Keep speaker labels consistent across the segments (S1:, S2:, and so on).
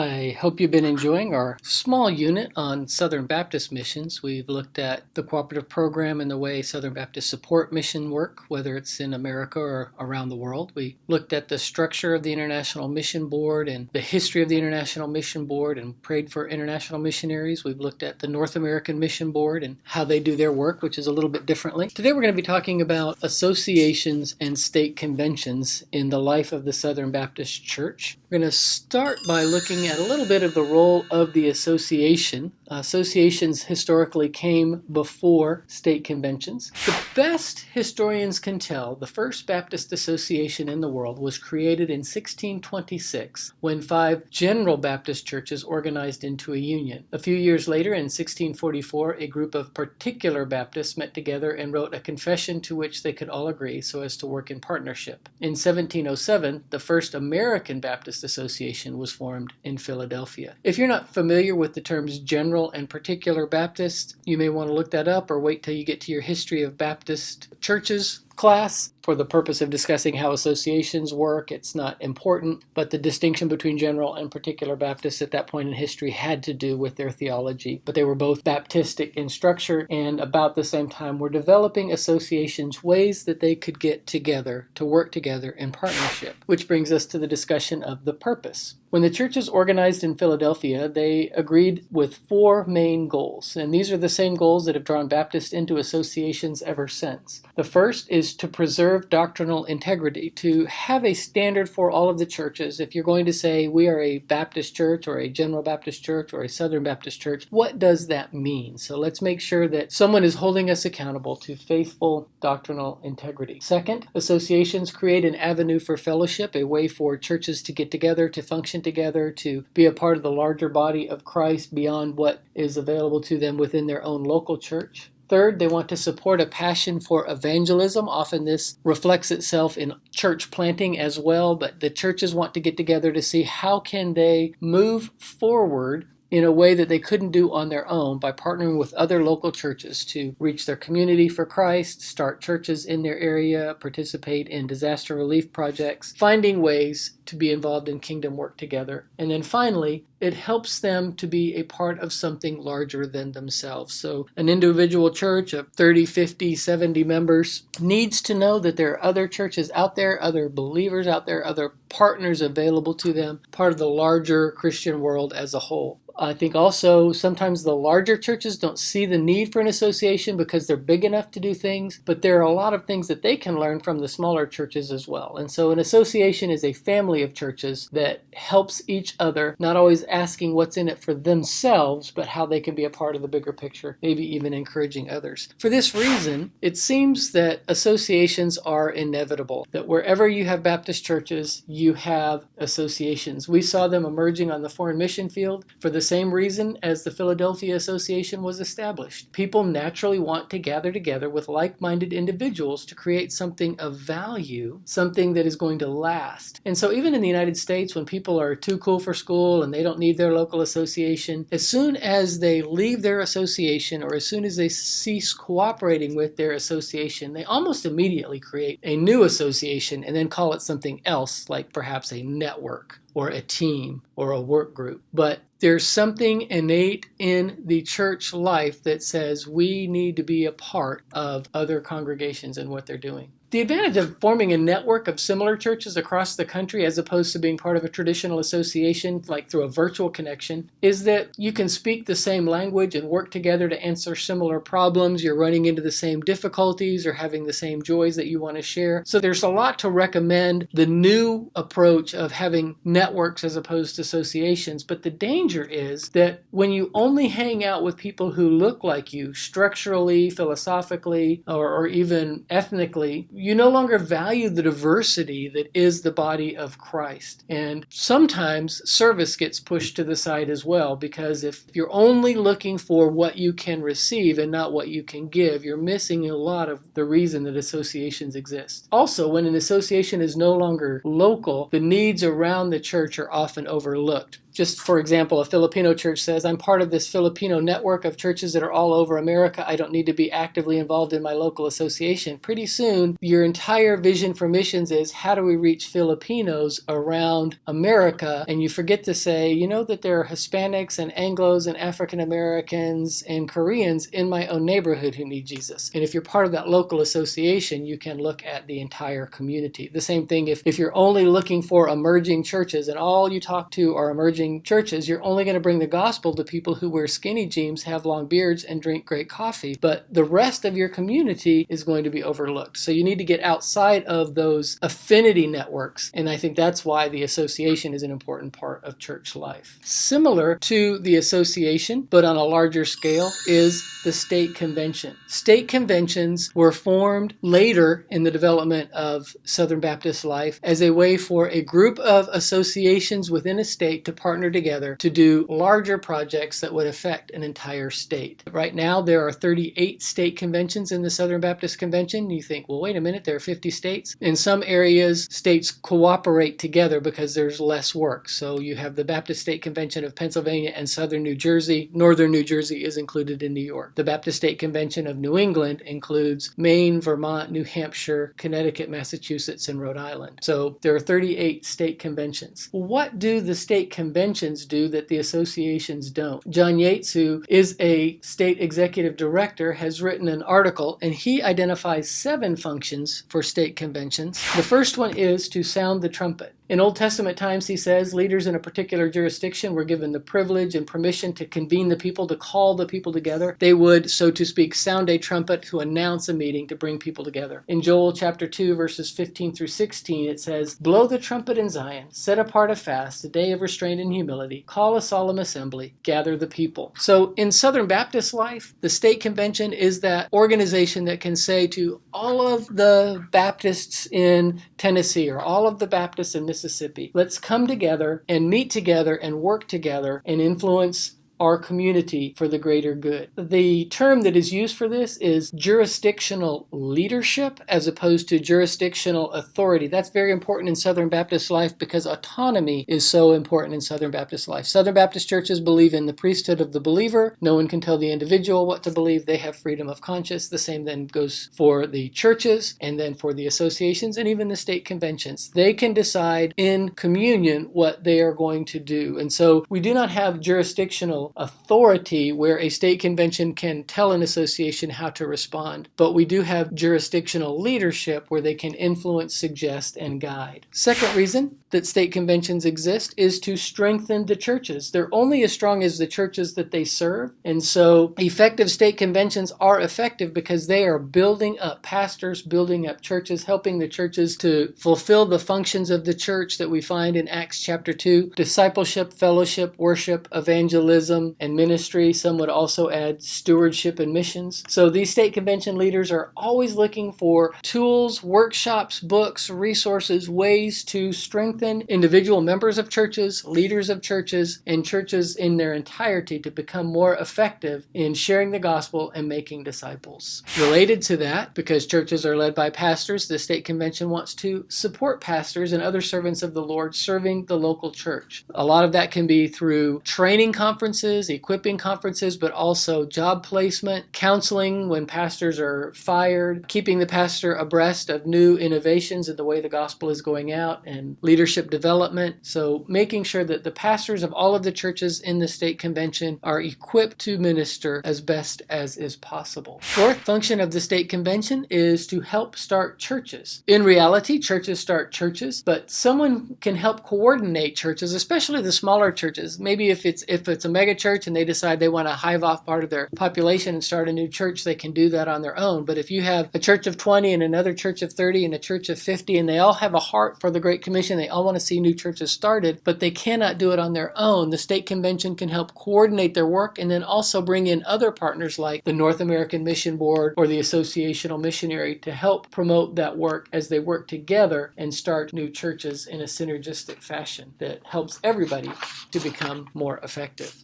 S1: I hope you've been enjoying our small unit on Southern Baptist missions. We've looked at the cooperative program and the way Southern Baptists support mission work, whether it's in America or around the world. We looked at the structure of the International Mission Board and the history of the International Mission Board and prayed for international missionaries. We've looked at the North American Mission Board and how they do their work, which is a little bit differently. Today we're going to be talking about associations and state conventions in the life of the Southern Baptist Church. We're going to start by looking at a little bit of the role of the association. Associations historically came before state conventions. The best historians can tell, the first Baptist association in the world was created in 1626 when 5 general Baptist churches organized into a union. A few years later, in 1644, a group of particular Baptists met together and wrote a confession to which they could all agree so as to work in partnership. In 1707, the first American Baptist Association was formed in Philadelphia. If you're not familiar with the terms general and particular Baptist, you may want to look that up or wait till you get to your history of Baptist churches class. For the purpose of discussing how associations work, it's not important, but the distinction between general and particular Baptists at that point in history had to do with their theology. But they were both Baptistic in structure, and about the same time were developing associations, ways that they could get together to work together in partnership. Which brings us to the discussion of the purpose. When the churches organized in Philadelphia, they agreed with 4 main goals, and these are the same goals that have drawn Baptists into associations ever since. The first is to preserve doctrinal integrity, to have a standard for all of the churches. If you're going to say we are a Baptist church or a General Baptist church or a Southern Baptist church, what does that mean? So let's make sure that someone is holding us accountable to faithful doctrinal integrity. Second, associations create an avenue for fellowship, a way for churches to get together, to function together, to be a part of the larger body of Christ beyond what is available to them within their own local church. Third, they want to support a passion for evangelism. Often this reflects itself in church planting as well, but the churches want to get together to see how can they move forward in a way that they couldn't do on their own by partnering with other local churches to reach their community for Christ, start churches in their area, participate in disaster relief projects, finding ways to be involved in kingdom work together. And then finally, it helps them to be a part of something larger than themselves. So an individual church of 30, 50, 70 members needs to know that there are other churches out there, other believers out there, other partners available to them, part of the larger Christian world as a whole. I think also sometimes the larger churches don't see the need for an association because they're big enough to do things, but there are a lot of things that they can learn from the smaller churches as well. And so an association is a family of churches that helps each other, not always asking what's in it for themselves, but how they can be a part of the bigger picture, maybe even encouraging others. For this reason, it seems that associations are inevitable, that wherever you have Baptist churches, you have associations. We saw them emerging on the foreign mission field for the same reason as the Philadelphia Association was established. People naturally want to gather together with like-minded individuals to create something of value, something that is going to last. And so even in the United States, when people are too cool for school and they don't need their local association, as soon as they leave their association or as soon as they cease cooperating with their association, they almost immediately create a new association and then call it something else, like perhaps a network or a team or a work group. But there's something innate in the church life that says we need to be a part of other congregations and what they're doing. The advantage of forming a network of similar churches across the country as opposed to being part of a traditional association, like through a virtual connection, is that you can speak the same language and work together to answer similar problems. You're running into the same difficulties or having the same joys that you want to share. So there's a lot to recommend the new approach of having networks as opposed to associations. But the danger is that when you only hang out with people who look like you structurally, philosophically, or even ethnically, you no longer value the diversity that is the body of Christ. And sometimes service gets pushed to the side as well, because if you're only looking for what you can receive and not what you can give, you're missing a lot of the reason that associations exist. Also, when an association is no longer local, the needs around the church are often overlooked. Just for example, a Filipino church says, I'm part of this Filipino network of churches that are all over America. I don't need to be actively involved in my local association. Pretty soon, your your entire vision for missions is how do we reach Filipinos around America, and you forget to say, you know that there are Hispanics and Anglos and African Americans and Koreans in my own neighborhood who need Jesus. And if you're part of that local association, you can look at the entire community. The same thing if you're only looking for emerging churches and all you talk to are emerging churches, you're only going to bring the gospel to people who wear skinny jeans, have long beards, and drink great coffee. But the rest of your community is going to be overlooked. So you need to get outside of those affinity networks. And I think that's why the association is an important part of church life. Similar to the association, but on a larger scale, is the state convention. State conventions were formed later in the development of Southern Baptist life as a way for a group of associations within a state to partner together to do larger projects that would affect an entire state. Right now, there are 38 state conventions in the Southern Baptist Convention. You think, well, wait a minute, there are 50 states. In some areas, states cooperate together because there's less work. So you have the Baptist State Convention of Pennsylvania and Southern New Jersey. Northern New Jersey is included in New York. The Baptist State Convention of New England includes Maine, Vermont, New Hampshire, Connecticut, Massachusetts, and Rhode Island. So there are 38 state conventions. What do the state conventions do that the associations don't? John Yates, who is a state executive director, has written an article, and he identifies 7 functions for state conventions. The first one is to sound the trumpet. In Old Testament times, he says, leaders in a particular jurisdiction were given the privilege and permission to convene the people, to call the people together. They would, so to speak, sound a trumpet to announce a meeting to bring people together. In Joel chapter 2, verses 15 through 16, it says, blow the trumpet in Zion, set apart a fast, a day of restraint and humility, call a solemn assembly, gather the people. So in Southern Baptist life, the state convention is that organization that can say to all of the Baptists in Tennessee or all of the Baptists in Mississippi, let's come together and meet together and work together and influence our community for the greater good. The term that is used for this is jurisdictional leadership as opposed to jurisdictional authority. That's very important in Southern Baptist life because autonomy is so important in Southern Baptist life. Southern Baptist churches believe in the priesthood of the believer. No one can tell the individual what to believe. They have freedom of conscience. The same then goes for the churches and then for the associations and even the state conventions. They can decide in communion what they are going to do. And so we do not have jurisdictional authority where a state convention can tell an association how to respond, but we do have jurisdictional leadership where they can influence, suggest, and guide. Second reason that state conventions exist is to strengthen the churches. They're only as strong as the churches that they serve, and so effective state conventions are effective because they are building up pastors, building up churches, helping the churches to fulfill the functions of the church that we find in Acts chapter 2, discipleship, fellowship, worship, evangelism, and ministry. Some would also add stewardship and missions. So these state convention leaders are always looking for tools, workshops, books, resources, ways to strengthen individual members of churches, leaders of churches, and churches in their entirety to become more effective in sharing the gospel and making disciples. Related to that, because churches are led by pastors, the state convention wants to support pastors and other servants of the Lord serving the local church. A lot of that can be through training conferences, equipping conferences, but also job placement, counseling when pastors are fired, keeping the pastor abreast of new innovations in the way the gospel is going out, and leadership development. So making sure that the pastors of all of the churches in the state convention are equipped to minister as best as is possible. Fourth function of the state convention is to help start churches. In reality, churches start churches, but someone can help coordinate churches, especially the smaller churches. Maybe if it's a mega church and they decide they want to hive off part of their population and start a new church, they can do that on their own. But if you have a church of 20 and another church of 30 and a church of 50 and they all have a heart for the Great Commission, they all want to see new churches started, but they cannot do it on their own, the state convention can help coordinate their work and then also bring in other partners like the North American Mission Board or the Associational Missionary to help promote that work as they work together and start new churches in a synergistic fashion that helps everybody to become more effective.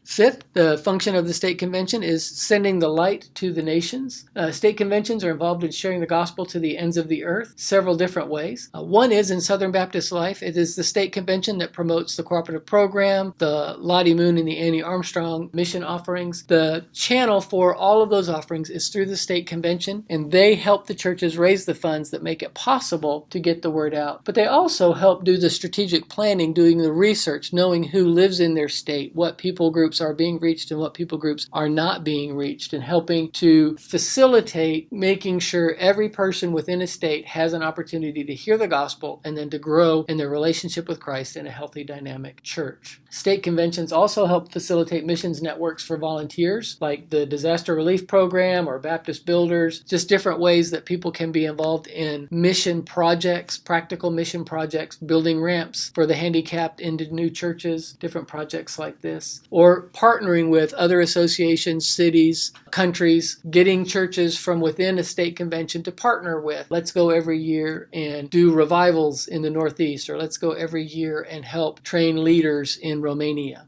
S1: Fifth, the function of the state convention is sending the light to the nations. State conventions are involved in sharing the gospel to the ends of the earth several different ways. One is in Southern Baptist life. It is the state convention that promotes the cooperative program, the Lottie Moon and the Annie Armstrong mission offerings. The channel for all of those offerings is through the state convention, and they help the churches raise the funds that make it possible to get the word out. But they also help do the strategic planning, doing the research, knowing who lives in their state, what people groups are being reached and what people groups are not being reached, and helping to facilitate making sure every person within a state has an opportunity to hear the gospel and then to grow in their relationship with Christ in a healthy, dynamic church. State conventions also help facilitate missions networks for volunteers, like the Disaster Relief Program or Baptist Builders, just different ways that people can be involved in mission projects, practical mission projects, building ramps for the handicapped into new churches, different projects like this, or partnering with other associations, cities, countries, getting churches from within a state convention to partner with. Let's go every year and do revivals in the Northeast, or let's go every year and help train leaders in Romania.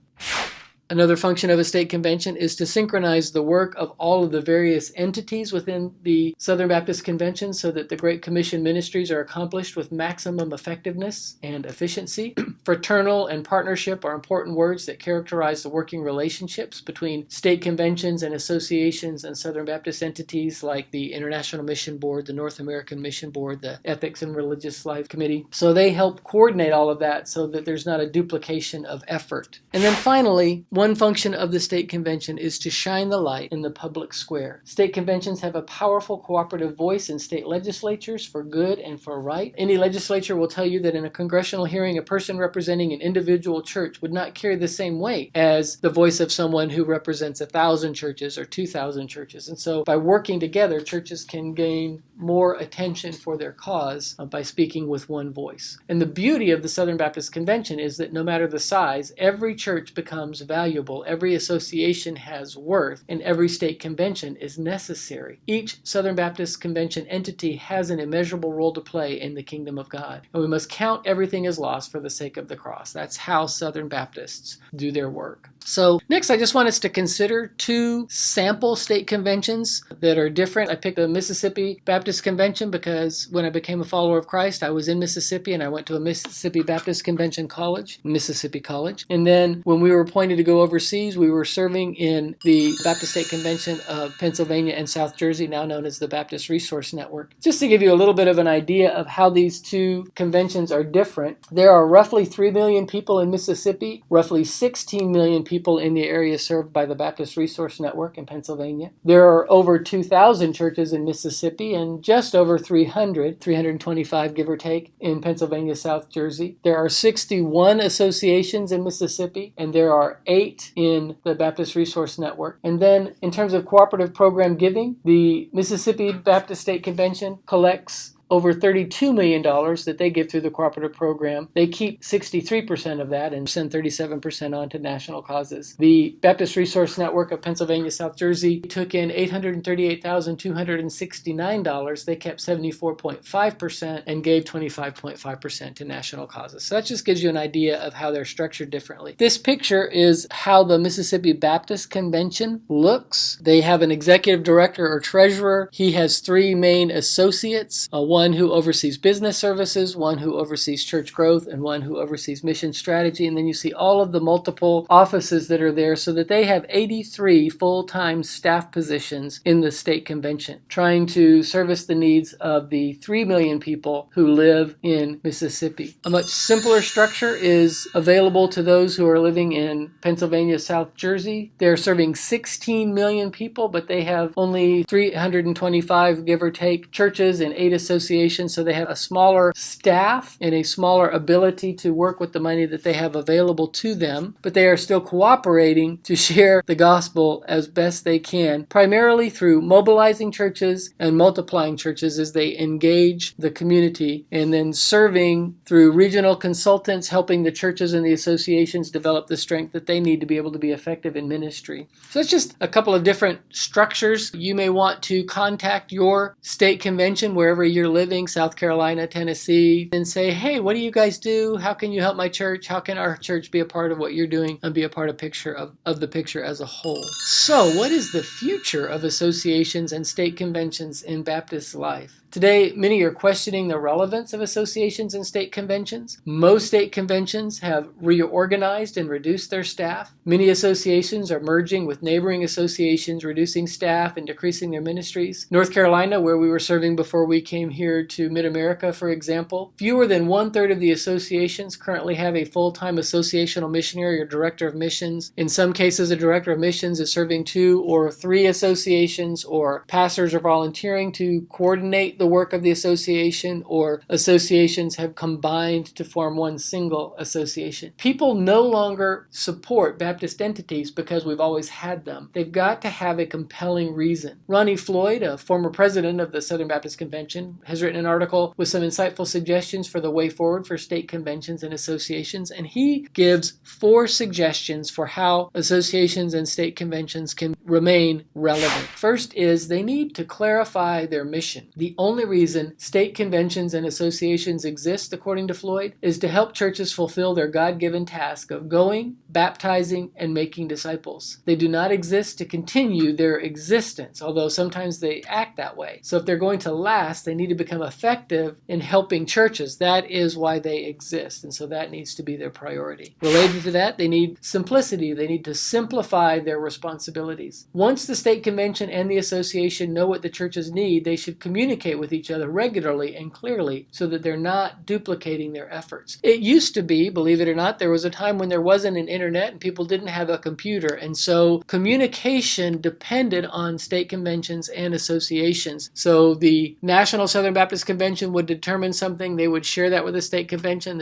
S1: Another function of a state convention is to synchronize the work of all of the various entities within the Southern Baptist Convention so that the Great Commission ministries are accomplished with maximum effectiveness and efficiency. Fraternal and partnership are important words that characterize the working relationships between state conventions and associations and Southern Baptist entities like the International Mission Board, the North American Mission Board, the Ethics and Religious Life Committee. So they help coordinate all of that so that there's not a duplication of effort. And then finally, one function of the state convention is to shine the light in the public square. State conventions have a powerful cooperative voice in state legislatures for good and for right. Any legislature will tell you that in a congressional hearing, a person representing an individual church would not carry the same weight as the voice of someone who represents 1,000 churches or 2,000 churches. And so by working together, churches can gain more attention for their cause by speaking with one voice. And the beauty of the Southern Baptist Convention is that no matter the size, every church becomes valuable, every association has worth, and every state convention is necessary. Each Southern Baptist Convention entity has an immeasurable role to play in the kingdom of God, and we must count everything as loss for the sake of the cross. That's how Southern Baptists do their work. So next, I just want us to consider two sample state conventions that are different. I picked the Mississippi Baptist Convention because when I became a follower of Christ, I was in Mississippi and I went to a Mississippi Baptist Convention college, Mississippi College. And then when we were appointed to go overseas, we were serving in the Baptist State Convention of Pennsylvania and South Jersey, now known as the Baptist Resource Network. Just to give you a little bit of an idea of how these two conventions are different, there are roughly 3 million people in Mississippi, roughly 16 million people in the area served by the Baptist Resource Network in Pennsylvania. There are over 2,000 churches in Mississippi and just over 325 give or take, in Pennsylvania, South Jersey. There are 61 associations in Mississippi, and there are 8 in the Baptist Resource Network. And then in terms of cooperative program giving, the Mississippi Baptist State Convention collects over $32 million that they give through the cooperative program. They keep 63% of that and send 37% on to national causes. The Baptist Resource Network of Pennsylvania, South Jersey took in $838,269. They kept 74.5% and gave 25.5% to national causes. So that just gives you an idea of how they're structured differently. This picture is how the Mississippi Baptist Convention looks. They have an executive director or treasurer. He has 3 main associates, one who oversees business services, one who oversees church growth, and one who oversees mission strategy. And then you see all of the multiple offices that are there so that they have 83 full-time staff positions in the state convention, trying to service the needs of the 3 million people who live in Mississippi. A much simpler structure is available to those who are living in Pennsylvania, South Jersey. They're serving 16 million people, but they have only 325, give or take, churches and 8 associations, so they have a smaller staff and a smaller ability to work with the money that they have available to them, but they are still cooperating to share the gospel as best they can, primarily through mobilizing churches and multiplying churches as they engage the community, and then serving through regional consultants, helping the churches and the associations develop the strength that they need to be able to be effective in ministry. So it's just a couple of different structures. You may want to contact your state convention wherever you're living, South Carolina, Tennessee, and say, hey, what do you guys do? How can you help my church? How can our church be a part of what you're doing and be a part of the picture as a whole? So what is the future of associations and state conventions in Baptist life? Today, many are questioning the relevance of associations and state conventions. Most state conventions have reorganized and reduced their staff. Many associations are merging with neighboring associations, reducing staff and decreasing their ministries. North Carolina, where we were serving before we came here to Mid-America, for example, fewer than 1/3 of the associations currently have a full-time associational missionary or director of missions. In some cases, a director of missions is serving 2 or 3 associations, or pastors are volunteering to coordinate the work of the association, or associations have combined to form one single association. People no longer support Baptist entities because we've always had them. They've got to have a compelling reason. Ronnie Floyd, a former president of the Southern Baptist Convention, has written an article with some insightful suggestions for the way forward for state conventions and associations, and he gives 4 suggestions for how associations and state conventions can remain relevant. First is they need to clarify their mission. The only reason state conventions and associations exist, according to Floyd, is to help churches fulfill their God-given task of going, baptizing, and making disciples. They do not exist to continue their existence, although sometimes they act that way. So if they're going to last, they need to become effective in helping churches. That is why they exist, and so that needs to be their priority. Related to that, they need simplicity. They need to simplify their responsibilities. Once the state convention and the association know what the churches need, they should communicate with each other regularly and clearly so that they're not duplicating their efforts. It used to be, believe it or not, there was a time when there wasn't an internet and people didn't have a computer, and so communication depended on state conventions and associations. So the National Southern Baptist Convention would determine something, they would share that with the state convention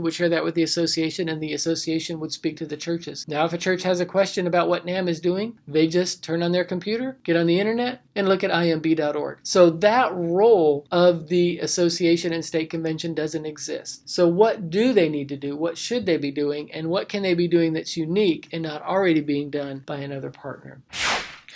S1: would share that with the association, and the association would speak to the churches. Now if a church has a question about what NAM is doing, they just turn on their computer, get on the internet, and look at imb.org. So that role of the association and state convention doesn't exist. So what do they need to do? What should they be doing? And what can they be doing that's unique and not already being done by another partner?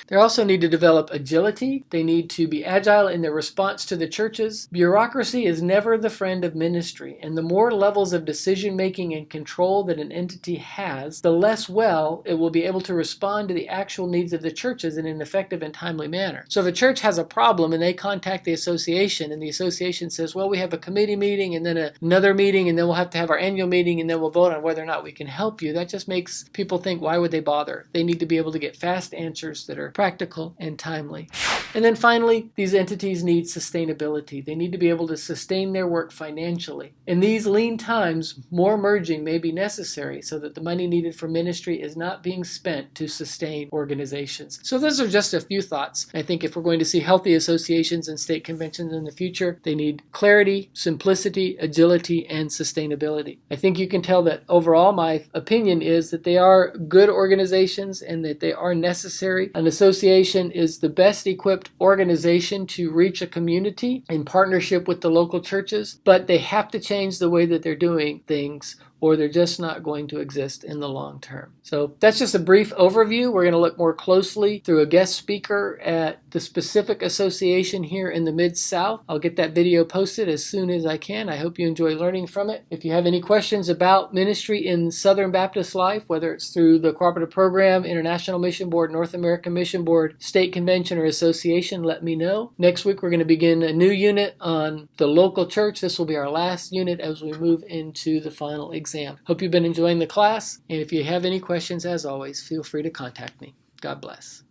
S1: They also need to develop agility. They need to be agile in their response to the churches. Bureaucracy is never the friend of ministry, and the more levels of decision-making and control that an entity has, the less well it will be able to respond to the actual needs of the churches in an effective and timely manner. So if a church has a problem and they contact the association, and the association says, well, we have a committee meeting and then another meeting, and then we'll have to have our annual meeting, and then we'll vote on whether or not we can help you, that just makes people think, why would they bother? They need to be able to get fast answers that are practical and timely. And then finally, these entities need sustainability. They need to be able to sustain their work financially. In these lean times, more merging may be necessary so that the money needed for ministry is not being spent to sustain organizations. So those are just a few thoughts. I think if we're going to see healthy associations and state conventions in the future, they need clarity, simplicity, agility, and sustainability. I think you can tell that overall my opinion is that they are good organizations and that they are necessary. An association is the best equipped organization to reach a community in partnership with the local churches, but they have to change the way that they're doing things, or they're just not going to exist in the long term. So that's just a brief overview. We're going to look more closely through a guest speaker at the specific association here in the Mid-South. I'll get that video posted as soon as I can. I hope you enjoy learning from it. If you have any questions about ministry in Southern Baptist life, whether it's through the Cooperative Program, International Mission Board, North American Mission Board, State Convention, or Association, let me know. Next week, we're going to begin a new unit on the local church. This will be our last unit as we move into the final exam. Hope you've been enjoying the class, and if you have any questions, as always, feel free to contact me. God bless.